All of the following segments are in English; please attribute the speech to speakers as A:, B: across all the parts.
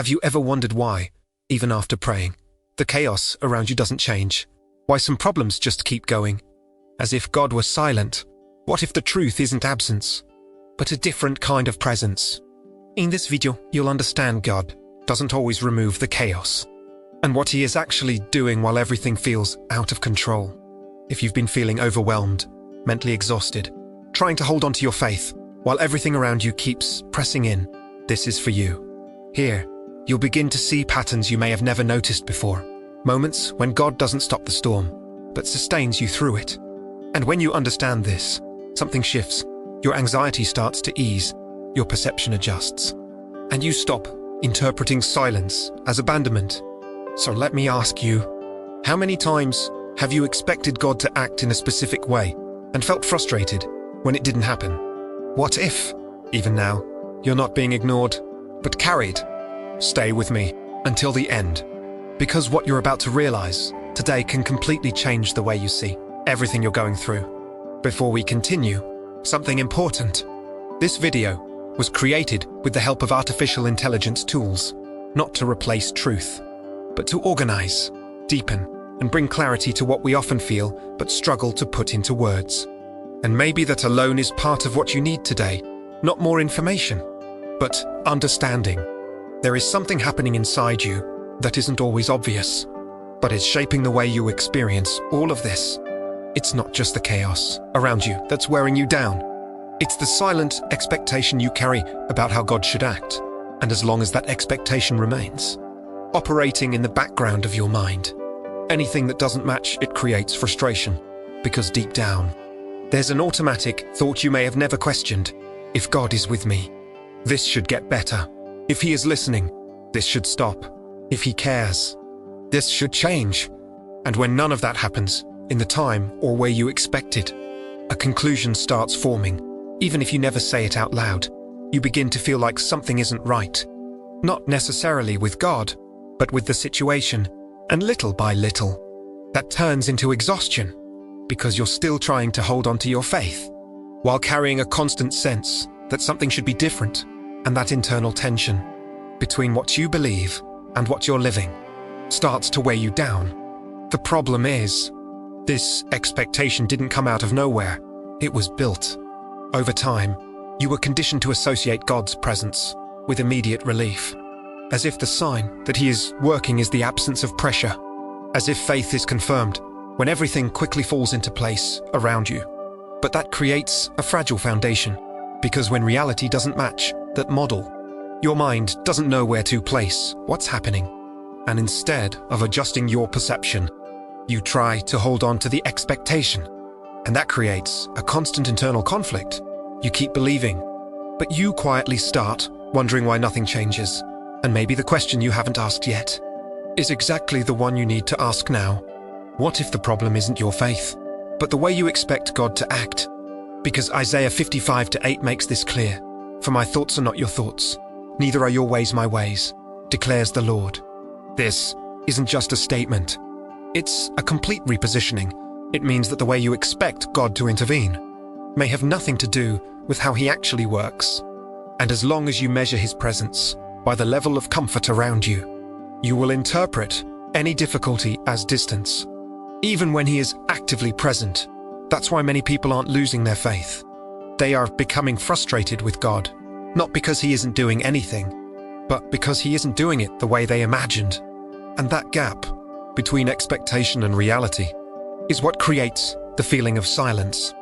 A: Have you ever wondered why, even after praying, the chaos around you doesn't change? Why some problems just keep going? As if God were silent. What if the truth isn't absence, but a different kind of presence? In this video, you'll understand God doesn't always remove the chaos, and what He is actually doing while everything feels out of control. If you've been feeling overwhelmed, mentally exhausted, trying to hold on to your faith, while everything around you keeps pressing in, this is for you. Here, you'll begin to see patterns you may have never noticed before. Moments when God doesn't stop the storm, but sustains you through it. And when you understand this, something shifts. Your anxiety starts to ease, your perception adjusts, and you stop interpreting silence as abandonment. So let me ask you, how many times have you expected God to act in a specific way and felt frustrated when it didn't happen? What if, even now, you're not being ignored, but carried? Stay with me until the end, because what you're about to realize today can completely change the way you see everything you're going through. Before we continue, something important. This video was created with the help of artificial intelligence tools, not to replace truth, but to organize, deepen, and bring clarity to what we often feel but struggle to put into words. And maybe that alone is part of what you need today, not more information, but understanding. There is something happening inside you that isn't always obvious, but is shaping the way you experience all of this. It's not just the chaos around you that's wearing you down. It's the silent expectation you carry about how God should act. And as long as that expectation remains, operating in the background of your mind, anything that doesn't match it creates frustration, because deep down, there's an automatic thought you may have never questioned. If God is with me, this should get better. If He is listening, this should stop. If He cares, this should change. And when none of that happens, in the time or way you expected, a conclusion starts forming. Even if you never say it out loud, you begin to feel like something isn't right. Not necessarily with God, but with the situation. And little by little, that turns into exhaustion, because you're still trying to hold on to your faith, while carrying a constant sense that something should be different. And that internal tension between what you believe and what you're living starts to weigh you down. The problem is, this expectation didn't come out of nowhere. It was built. Over time, you were conditioned to associate God's presence with immediate relief, as if the sign that He is working is the absence of pressure, as if faith is confirmed when everything quickly falls into place around you. But that creates a fragile foundation, because when reality doesn't match that model, your mind doesn't know where to place what's happening. And instead of adjusting your perception, you try to hold on to the expectation. And that creates a constant internal conflict. You keep believing, but you quietly start wondering why nothing changes. And maybe the question you haven't asked yet is exactly the one you need to ask now. What if the problem isn't your faith, but the way you expect God to act? Because Isaiah 55:8 makes this clear. For my thoughts are not your thoughts, neither are your ways my ways, declares the Lord. This isn't just a statement. It's a complete repositioning. It means that the way you expect God to intervene may have nothing to do with how He actually works. And as long as you measure His presence by the level of comfort around you, you will interpret any difficulty as distance, even when He is actively present. That's why many people aren't losing their faith. They are becoming frustrated with God, not because He isn't doing anything, but because He isn't doing it the way they imagined. And that gap between expectation and reality is what creates the feeling of silence.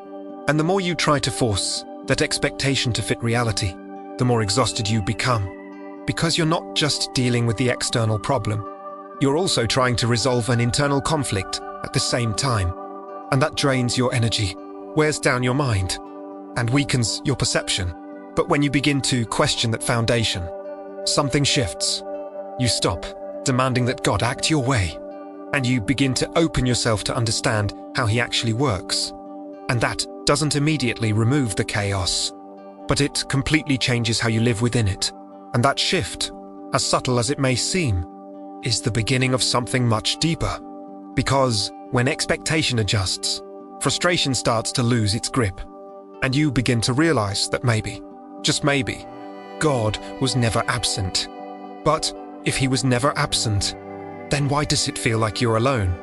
A: And the more you try to force that expectation to fit reality, the more exhausted you become. Because you're not just dealing with the external problem, you're also trying to resolve an internal conflict at the same time. And that drains your energy, wears down your mind, and weakens your perception. But when you begin to question that foundation, something shifts. You stop demanding that God act your way, and you begin to open yourself to understand how He actually works. And that doesn't immediately remove the chaos, but it completely changes how you live within it. And that shift, as subtle as it may seem, is the beginning of something much deeper. Because when expectation adjusts, frustration starts to lose its grip, and you begin to realize that maybe, just maybe, God was never absent, but If he was never absent, then why does it feel like you're alone?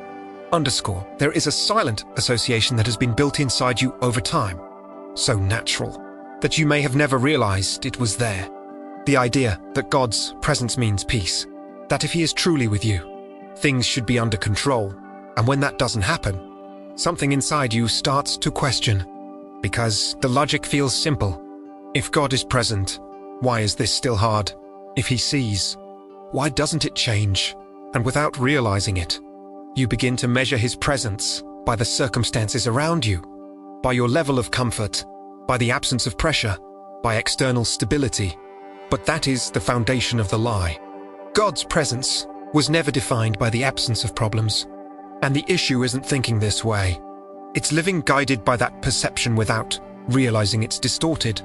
A: Underscore, there is a silent association that has been built inside you over time, so natural, that you may have never realized it was there. The idea that God's presence means peace, that if he is truly with you, things should be under control, and when that doesn't happen, something inside you starts to question, because the logic feels simple. If God is present, why is this still hard? If he sees, why doesn't it change? And without realizing it, you begin to measure his presence by the circumstances around you, by your level of comfort, by the absence of pressure, by external stability. But that is the foundation of the lie. God's presence was never defined by the absence of problems. And the issue isn't thinking this way. It's living guided by that perception without realizing it's distorted,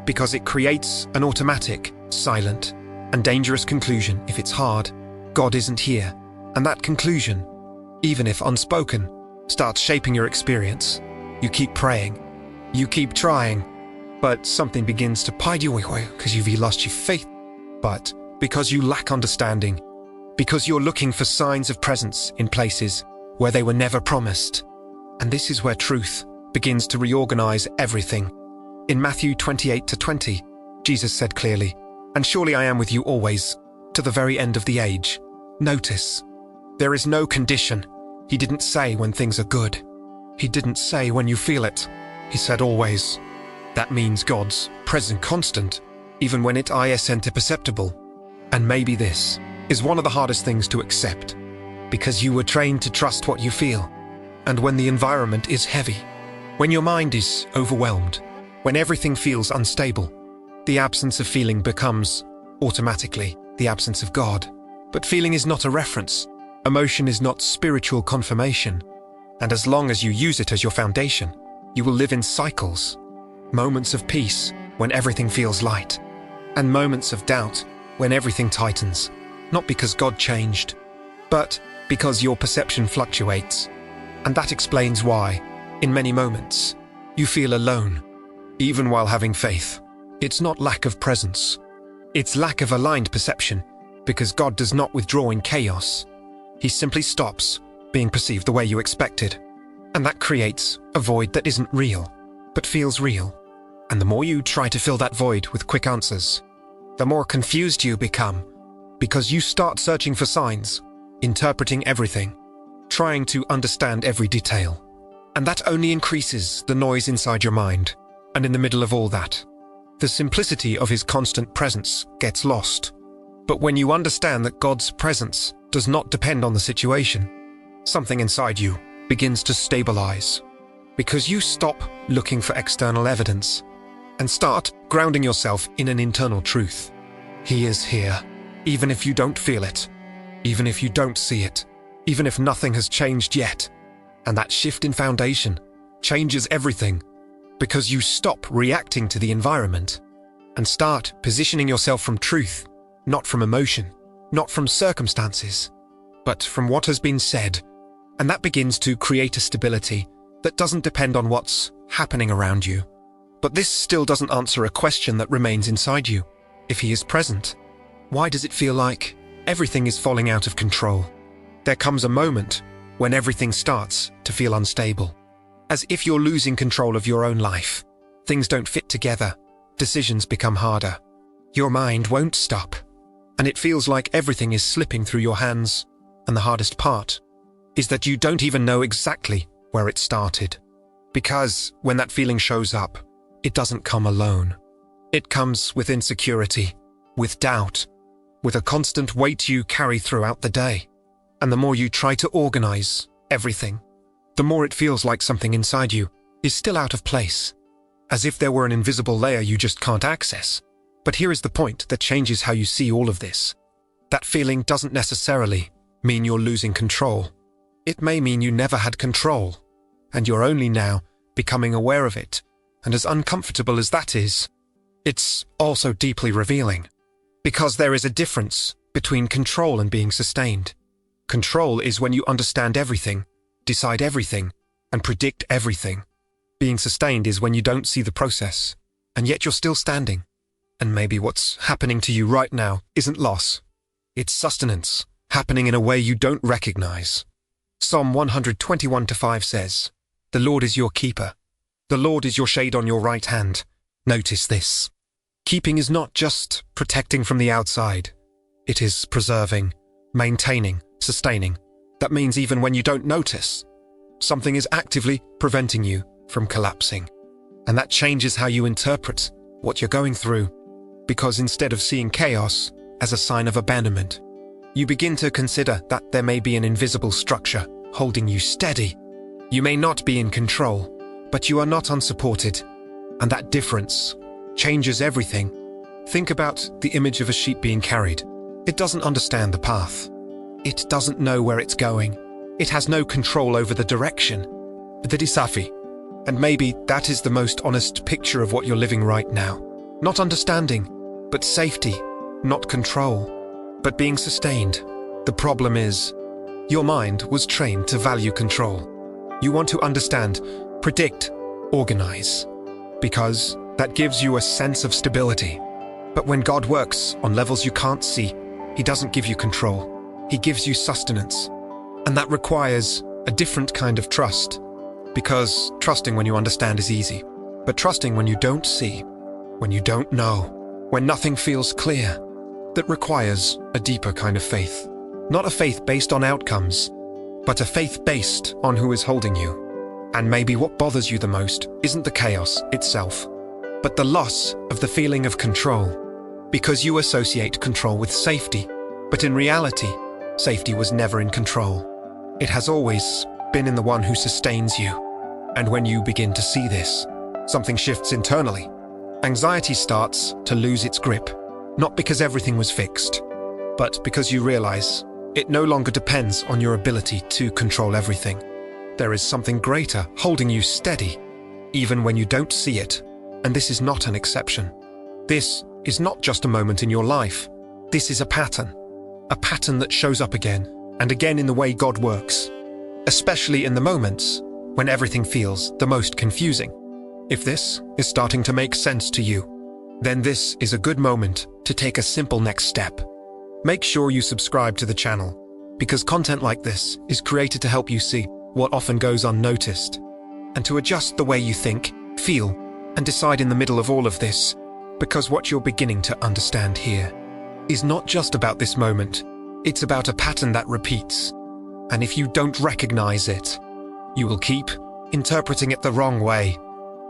A: because it creates an automatic, silent, and dangerous conclusion. If it's hard, God isn't here. And that conclusion, even if unspoken, starts shaping your experience. You keep praying. You keep trying. But something begins to pide you away because you've lost your faith. But because you lack understanding. Because you're looking for signs of presence in places where they were never promised. And this is where truth begins to reorganize everything. In Matthew 28-20, Jesus said clearly, "And surely I am with you always, to the very end of the age." Notice, there is no condition. He didn't say when things are good. He didn't say when you feel it. He said always. That means God's present constant, even when it isn't perceptible. And maybe this is one of the hardest things to accept, because you were trained to trust what you feel. And when the environment is heavy, when your mind is overwhelmed, when everything feels unstable, the absence of feeling becomes, automatically, the absence of God. But feeling is not a reference. Emotion is not spiritual confirmation. And as long as you use it as your foundation, you will live in cycles. Moments of peace, when everything feels light. And moments of doubt, when everything tightens. Not because God changed, but because your perception fluctuates. And that explains why, in many moments, you feel alone, even while having faith. It's not lack of presence. It's lack of aligned perception, because God does not withdraw in chaos. He simply stops being perceived the way you expected. And that creates a void that isn't real, but feels real. And the more you try to fill that void with quick answers, the more confused you become, because you start searching for signs, interpreting everything, trying to understand every detail. And that only increases the noise inside your mind. And in the middle of all that, the simplicity of his constant presence gets lost. But when you understand that God's presence does not depend on the situation, something inside you begins to stabilize. Because you stop looking for external evidence and start grounding yourself in an internal truth. He is here, even if you don't feel it, even if you don't see it, even if nothing has changed yet. And that shift in foundation changes everything, because you stop reacting to the environment and start positioning yourself from truth, not from emotion, not from circumstances, but from what has been said. And that begins to create a stability that doesn't depend on what's happening around you. But this still doesn't answer a question that remains inside you. If he is present, why does it feel like everything is falling out of control? There comes a moment when everything starts to feel unstable, as if you're losing control of your own life. Things don't fit together. Decisions become harder. Your mind won't stop, and it feels like everything is slipping through your hands. And the hardest part is that you don't even know exactly where it started. Because when that feeling shows up, it doesn't come alone. It comes with insecurity, with doubt, with a constant weight you carry throughout the day. And the more you try to organize everything, the more it feels like something inside you is still out of place, as if there were an invisible layer you just can't access. But here is the point that changes how you see all of this. That feeling doesn't necessarily mean you're losing control. It may mean you never had control, and you're only now becoming aware of it. And as uncomfortable as that is, it's also deeply revealing, because there is a difference between control and being sustained. Control is when you understand everything, decide everything, and predict everything. Being sustained is when you don't see the process, and yet you're still standing. And maybe what's happening to you right now isn't loss. It's sustenance, happening in a way you don't recognize. Psalm 121:5 says, "The Lord is your keeper. The Lord is your shade on your right hand." Notice this. Keeping is not just protecting from the outside. It is preserving, maintaining, sustaining. That means even when you don't notice, something is actively preventing you from collapsing. And that changes how you interpret what you're going through, because instead of seeing chaos as a sign of abandonment, you begin to consider that there may be an invisible structure holding you steady. You may not be in control, but you are not unsupported, and that difference changes everything. Think about the image of a sheep being carried. It doesn't understand the path. It doesn't know where it's going. It has no control over the direction. That is Safi. And maybe that is the most honest picture of what you're living right now. Not understanding, but safety. Not control, but being sustained. The problem is, your mind was trained to value control. You want to understand, predict, organize, because that gives you a sense of stability. But when God works on levels you can't see, He doesn't give you control. He gives you sustenance. And that requires a different kind of trust. Because trusting when you understand is easy. But trusting when you don't see, when you don't know, when nothing feels clear, that requires a deeper kind of faith. Not a faith based on outcomes, but a faith based on who is holding you. And maybe what bothers you the most isn't the chaos itself, but the loss of the feeling of control. Because you associate control with safety, but in reality, safety was never in control. It has always been in the one who sustains you. And when you begin to see this, something shifts internally. Anxiety starts to lose its grip, not because everything was fixed, but because you realize it no longer depends on your ability to control everything. There is something greater holding you steady, even when you don't see it. And this is not an exception. This is not just a moment in your life. This is a pattern that shows up again and again in the way God works, especially in the moments when everything feels the most confusing. If this is starting to make sense to you, then this is a good moment to take a simple next step. Make sure you subscribe to the channel, because content like this is created to help you see what often goes unnoticed, and to adjust the way you think, feel, and decide in the middle of all of this, because what you're beginning to understand here is not just about this moment, it's about a pattern that repeats. And if you don't recognize it, you will keep interpreting it the wrong way.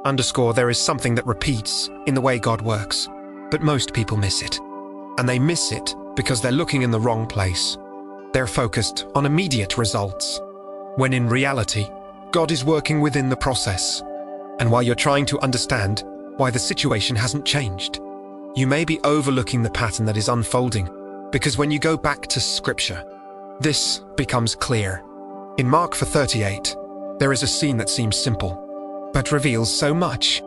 A: There is something that repeats in the way God works, but most people miss it. And they miss it because they're looking in the wrong place. They're focused on immediate results, when in reality, God is working within the process. And while you're trying to understand why the situation hasn't changed, you may be overlooking the pattern that is unfolding, because when you go back to Scripture, this becomes clear. In Mark 4:38, there is a scene that seems simple, but reveals so much.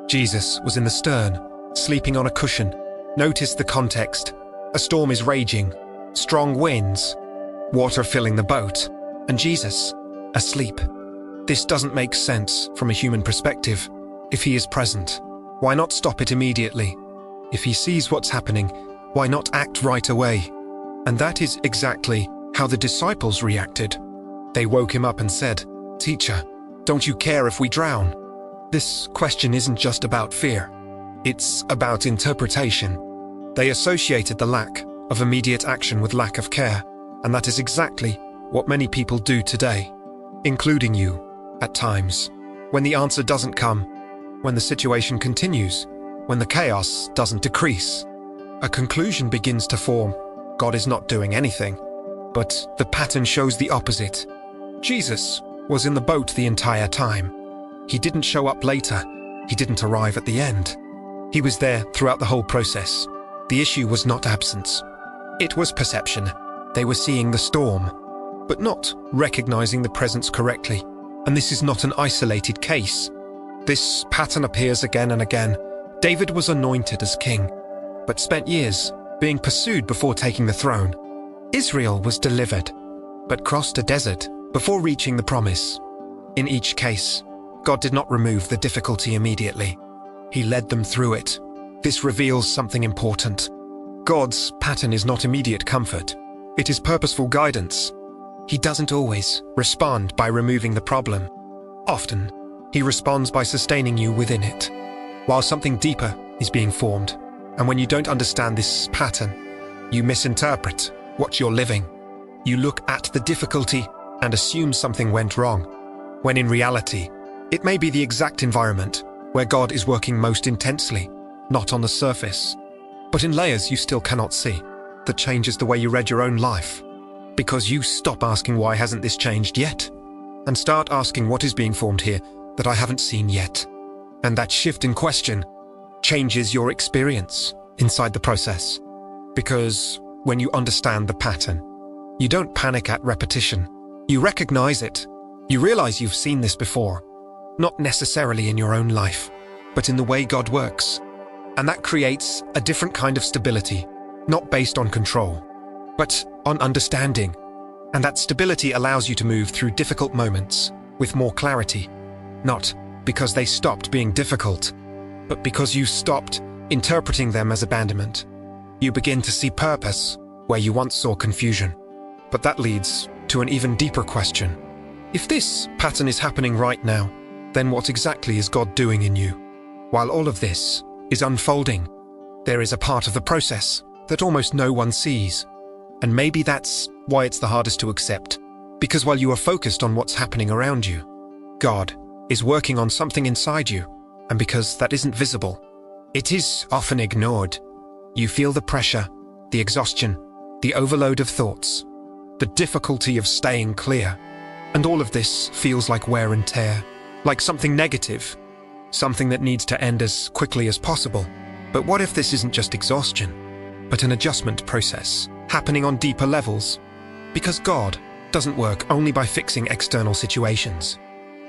A: Jesus was in the stern, sleeping on a cushion. Notice the context. A storm is raging, strong winds, water filling the boat, and Jesus, asleep. This doesn't make sense from a human perspective. If He is present, why not stop it immediately? If He sees what's happening, why not act right away? And that is exactly how the disciples reacted. They woke Him up and said, "Teacher, don't you care if we drown?" This question isn't just about fear. It's about interpretation. They associated the lack of immediate action with lack of care, and that is exactly what many people do today, including you, at times. When the answer doesn't come, when the situation continues, when the chaos doesn't decrease, a conclusion begins to form. God is not doing anything. But the pattern shows the opposite. Jesus was in the boat the entire time. He didn't show up later. He didn't arrive at the end. He was there throughout the whole process. The issue was not absence. It was perception. They were seeing the storm, but not recognizing the presence correctly. And this is not an isolated case. This pattern appears again and again. David was anointed as king, but spent years being pursued before taking the throne. Israel was delivered, but crossed a desert before reaching the promise. In each case, God did not remove the difficulty immediately. He led them through it. This reveals something important. God's pattern is not immediate comfort. It is purposeful guidance. He doesn't always respond by removing the problem. Often, he responds by sustaining you within it, while something deeper is being formed. And when you don't understand this pattern, you misinterpret what you're living. You look at the difficulty and assume something went wrong, when in reality, it may be the exact environment where God is working most intensely, not on the surface, but in layers you still cannot see, that changes the way you read your own life. Because you stop asking why hasn't this changed yet, and start asking what is being formed here that I haven't seen yet. And that shift in question changes your experience inside the process. Because when you understand the pattern, you don't panic at repetition. You recognize it. You realize you've seen this before, not necessarily in your own life, but in the way God works. And that creates a different kind of stability, not based on control, but on understanding. And that stability allows you to move through difficult moments with more clarity, not because they stopped being difficult, but because you stopped interpreting them as abandonment. You begin to see purpose where you once saw confusion. But that leads to an even deeper question. If this pattern is happening right now, then what exactly is God doing in you? While all of this is unfolding, there is a part of the process that almost no one sees. And maybe that's why it's the hardest to accept. Because while you are focused on what's happening around you, God is working on something inside you. And because that isn't visible, it is often ignored. You feel the pressure, the exhaustion, the overload of thoughts, the difficulty of staying clear. And all of this feels like wear and tear, like something negative, something that needs to end as quickly as possible. But what if this isn't just exhaustion, but an adjustment process happening on deeper levels? Because God doesn't work only by fixing external situations.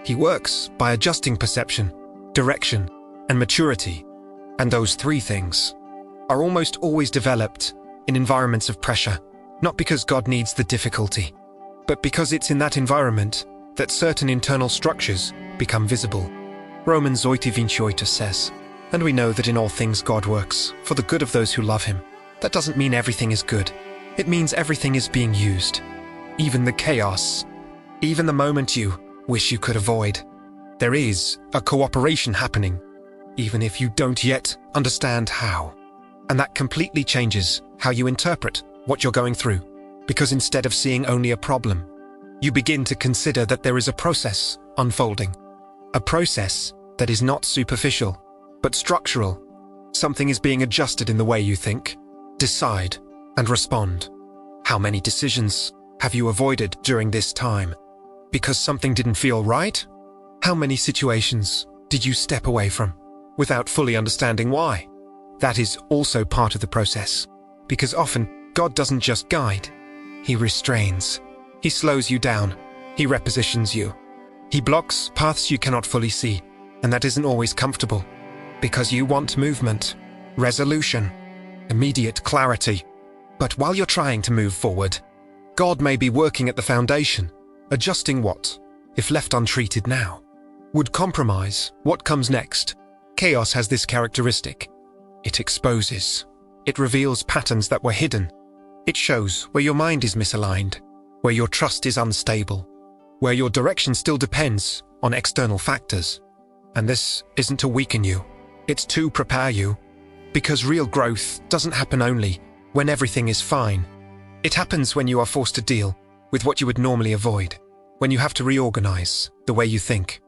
A: He works by adjusting perception, direction, and maturity. And those three things are almost always developed in environments of pressure, not because God needs the difficulty, but because it's in that environment that certain internal structures become visible. Romans 8:28 says, "And we know that in all things God works for the good of those who love him." That doesn't mean everything is good. It means everything is being used. Even the chaos, even the moment you wish you could avoid. There is a cooperation happening, even if you don't yet understand how. And that completely changes how you interpret what you're going through. Because instead of seeing only a problem, you begin to consider that there is a process unfolding. A process that is not superficial, but structural. Something is being adjusted in the way you think, decide, and respond. How many decisions have you avoided during this time? Because something didn't feel right? How many situations did you step away from without fully understanding why? That is also part of the process. Because often, God doesn't just guide. He restrains. He slows you down. He repositions you. He blocks paths you cannot fully see. And that isn't always comfortable. Because you want movement, resolution, immediate clarity. But while you're trying to move forward, God may be working at the foundation, adjusting what, if left untreated now, would compromise what comes next. Chaos has this characteristic. It exposes. It reveals patterns that were hidden. It shows where your mind is misaligned, where your trust is unstable, where your direction still depends on external factors. And this isn't to weaken you. It's to prepare you. Because real growth doesn't happen only when everything is fine. It happens when you are forced to deal with what you would normally avoid, when you have to reorganize the way you think.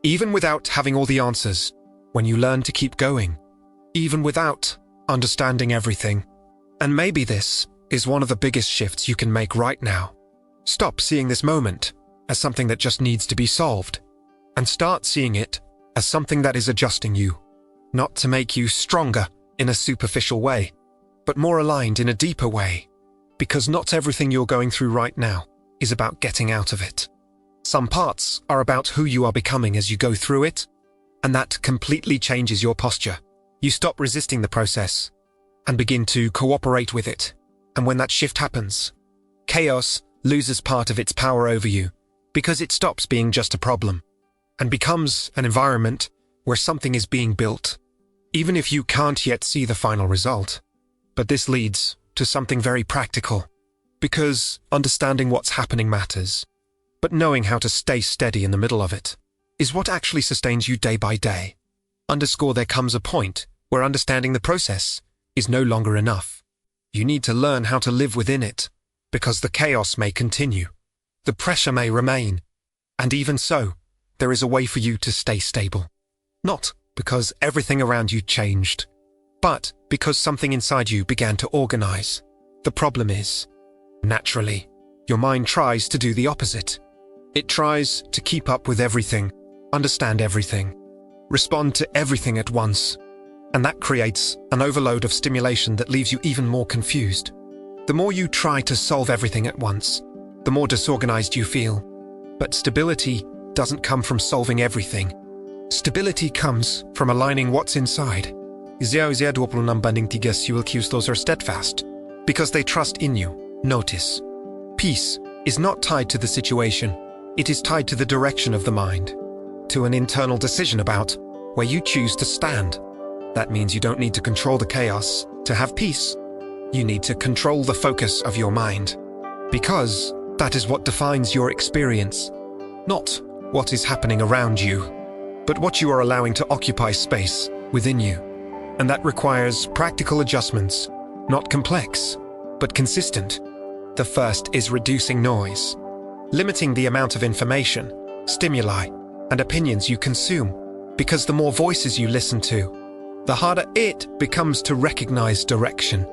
A: Even without having all the answers, when you learn to keep going, even without understanding everything. And maybe this is one of the biggest shifts you can make right now. Stop seeing this moment as something that just needs to be solved, and start seeing it as something that is adjusting you, not to make you stronger in a superficial way, but more aligned in a deeper way. Because not everything you're going through right now is about getting out of it. Some parts are about who you are becoming as you go through it, and that completely changes your posture. You stop resisting the process and begin to cooperate with it. And when that shift happens, chaos loses part of its power over you because it stops being just a problem and becomes an environment where something is being built. Even if you can't yet see the final result, But this leads to something very practical. Because understanding what's happening matters, but knowing how to stay steady in the middle of it is what actually sustains you day by day. There comes a point where understanding the process is no longer enough. You need to learn how to live within it, because the chaos may continue, the pressure may remain, and even so, there is a way for you to stay stable. Not because everything around you changed, but because something inside you began to organize. The problem is, naturally, your mind tries to do the opposite. It tries to keep up with everything, understand everything, respond to everything at once, and that creates an overload of stimulation that leaves you even more confused. The more you try to solve everything at once, the more disorganized you feel. But stability doesn't come from solving everything. Stability comes from aligning what's inside. Those are steadfast, because they trust in you. Notice, peace is not tied to the situation. It is tied to the direction of the mind, to an internal decision about where you choose to stand. That means you don't need to control the chaos to have peace. You need to control the focus of your mind, because that is what defines your experience. Not what is happening around you, but what you are allowing to occupy space within you. And that requires practical adjustments, not complex, but consistent. The first is reducing noise, limiting the amount of information, stimuli, and opinions you consume, because the more voices you listen to, the harder it becomes to recognize direction.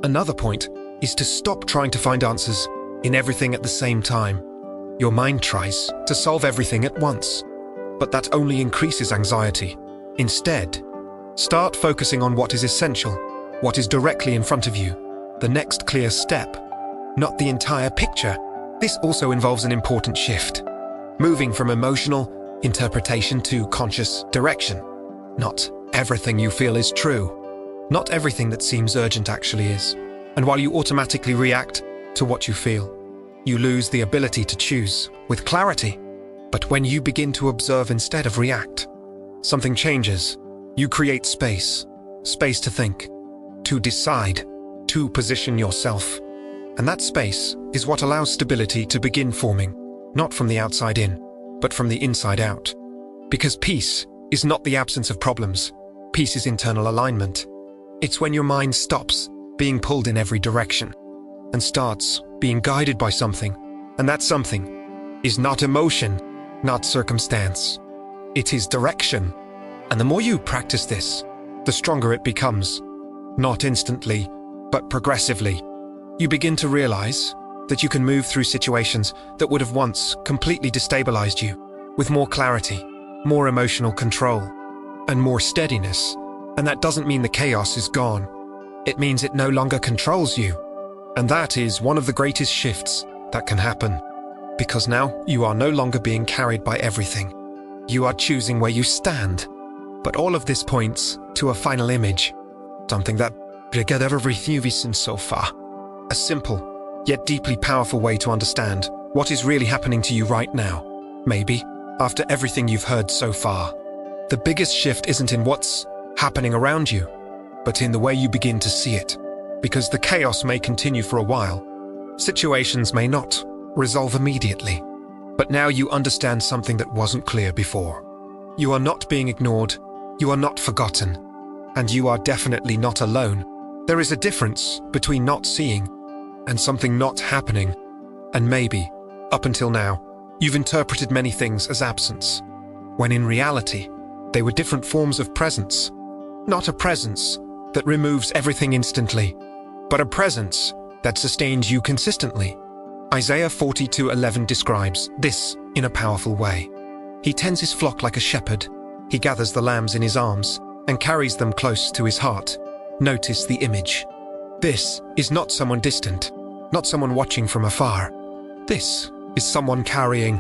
A: Another point is to stop trying to find answers in everything at the same time. Your mind tries to solve everything at once, but that only increases anxiety. Instead, start focusing on what is essential, what is directly in front of you, the next clear step, not the entire picture. This also involves an important shift, moving from emotional interpretation to conscious direction. Not everything you feel is true. Not everything that seems urgent actually is. And while you automatically react to what you feel, you lose the ability to choose with clarity. But when you begin to observe instead of react, something changes. You create space to think, to decide, to position yourself. And that space is what allows stability to begin forming, not from the outside in, but from the inside out. Because peace is not the absence of problems. Peace is internal alignment. It's when your mind stops being pulled in every direction and starts being guided by something. And that something is not emotion, not circumstance. It is direction. And the more you practice this, the stronger it becomes. Not instantly, but progressively. You begin to realize that you can move through situations that would have once completely destabilized you with more clarity, more emotional control, and more steadiness. And that doesn't mean the chaos is gone. It means it no longer controls you. And that is one of the greatest shifts that can happen. Because now you are no longer being carried by everything. You are choosing where you stand. But all of this points to a final image. Something that Brigade everything you've seen so far. A simple, yet deeply powerful way to understand what is really happening to you right now. Maybe, after everything you've heard so far. The biggest shift isn't in what's happening around you, but in the way you begin to see it. Because the chaos may continue for a while. Situations may not resolve immediately. But now you understand something that wasn't clear before. You are not being ignored. You are not forgotten. And you are definitely not alone. There is a difference between not seeing and something not happening. And maybe, up until now, you've interpreted many things as absence, when in reality, they were different forms of presence. Not a presence that removes everything instantly, but a presence that sustains you consistently. Isaiah 42:11 describes this in a powerful way. He tends his flock like a shepherd. He gathers the lambs in his arms and carries them close to his heart. Notice the image. This is not someone distant, not someone watching from afar. This is someone carrying,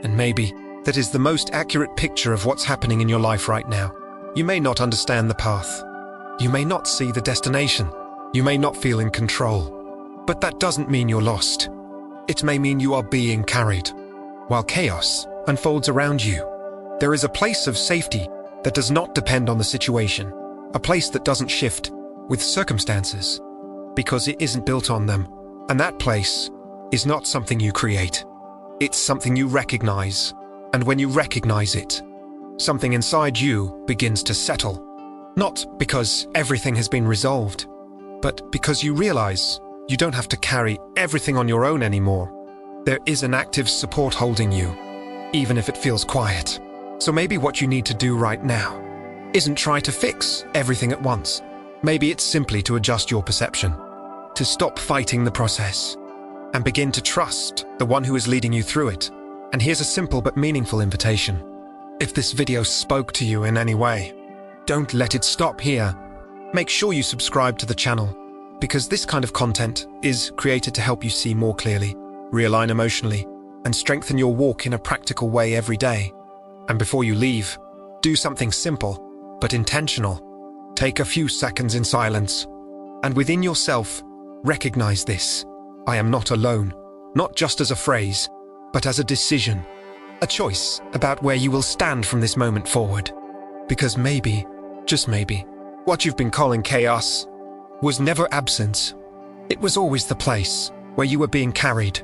A: and maybe that is the most accurate picture of what's happening in your life right now. You may not understand the path. You may not see the destination. You may not feel in control. But that doesn't mean you're lost. It may mean you are being carried. While chaos unfolds around you, there is a place of safety that does not depend on the situation, a place that doesn't shift with circumstances. because it isn't built on them. And that place is not something you create. It's something you recognize. And when you recognize it, something inside you begins to settle. Not because everything has been resolved, but because you realize you don't have to carry everything on your own anymore. There is an active support holding you, even if it feels quiet. So maybe what you need to do right now isn't try to fix everything at once. Maybe it's simply to adjust your perception, to stop fighting the process, and begin to trust the one who is leading you through it. And here's a simple but meaningful invitation. If this video spoke to you in any way, don't let it stop here. Make sure you subscribe to the channel, because this kind of content is created to help you see more clearly, realign emotionally, and strengthen your walk in a practical way every day. And before you leave, do something simple but intentional. Take a few seconds in silence, and within yourself, recognize this. I am not alone, not just as a phrase, but as a decision, a choice about where you will stand from this moment forward. Because maybe, just maybe, what you've been calling chaos was never absence. It was always the place where you were being carried,